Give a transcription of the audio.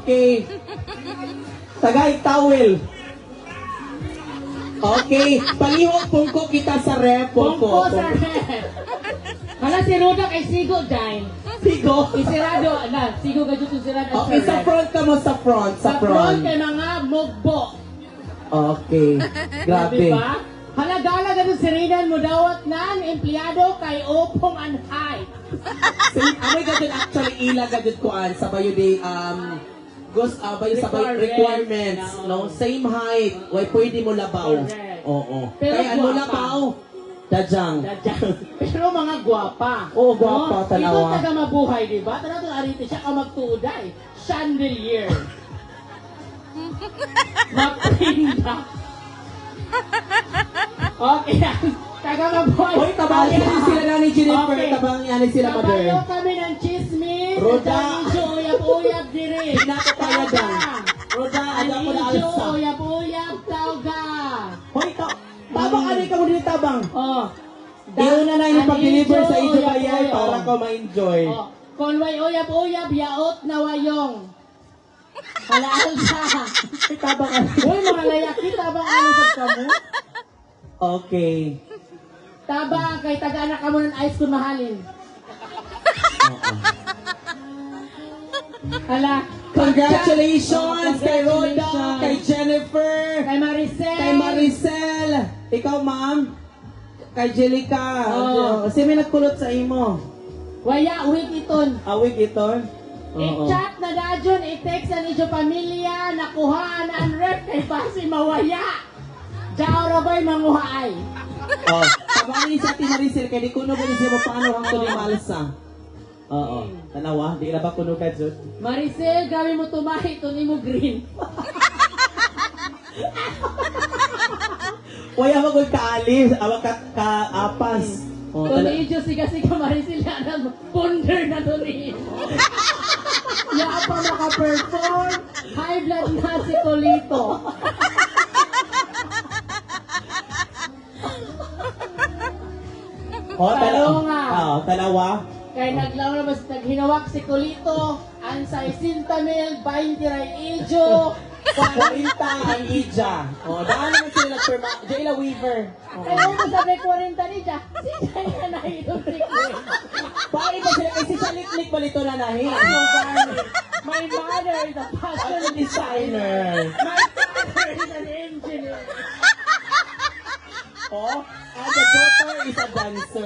Okay. Tagay towel. Okay. Palihog pungko kita sa rep. Pungko sa red. Hala si Roda kay Sigo dahil. Sigo. Isirado, na, Sigo ka dito sirado Okay, sa front ka mo, sa front. Sa front kay mga mugbo. Okay. Grabe. Diba? Halagala ka doon sirinan mo dawat na empleyado kay Opong and High. So, ano ka dun actually ila ka dun kuan sa bayo day bayo sa bayo requirements, no? Same height. Why pwede mo labaw. Correct. Oo. Pero Kaya ano guwapa. labaw? Dajang. Pero mga gwapa. Oo, gwapa, tanawa. Ito taga mabuhay, di ba? Tanawa ito arite siya ka magtuuday. Chandelier. Mapinda. Okay. Taga mabuhay. Hoy, tabang yan sila na ni Jennifer. Okay. Tabang yan sila, mother. Kabayo kami ng chismis. Roda. Medyo uyab-uyab dire. Pinakapaya dyan. Roda, ada ko na Medyo alsa. uyab-uyab tawga. Hoy, tabang ano ka mo din tabang? Oh. Iyon na na yung pag-deliver sa Ijo Uyab-uyab. Bayay para ko ma-enjoy. Oh. Kung way uyab-uyab, yaot na wayong. Halaan siya. Hoy, tabang ano? Uy, mga layaki, tabang ano sa kamo? Okay. Tabang, kay taga-anak ka mo ng ice kung mahalin. Oo. Hala. Congratulations kay Roda, Congratulations. kay Jennifer, Kay Maricel. kay Maricel. Ikaw, ma'am. Kay Jelica. Oh. Kasi may nagkulot sa imo. Waya, uwit iton. Awig ito. Oo. I-chat na dadyon, i-text ang ijo pamilya, nakuhaan ang rep kay basi mawaya. Diyaw rabay manguhaay. Oh. Sabangin sa ating Maricel, kaya di kuno ba siya mo paano ang tuloy malsa. Oo. Tanawa, di na ba kuno ka, Jud? Maricel, grabe mo tumahi, ito mo green. Waya mo kung kaalis, awag kaapas. Oh, Kung ijo siga-siga Maricel, na ponder na to rin. Yaa pa maka-perform, high blood na si Colito. Oh, Talo nga. Tanawa. Kaya naglalabas, naghinawak si Colito, ang sa 60,000, 20 ray ijo, 40 ang Ija. Oh, daan naman sila nagperma. Jayla Weaver. Kaya mo sabi 40 ni Jack, si Jaya na itong secret. Pari ba sila kasi sa liklik balito na nahi? My mother is a fashion Fashion designer. My father is an engineer. Oh, and the daughter is a dancer.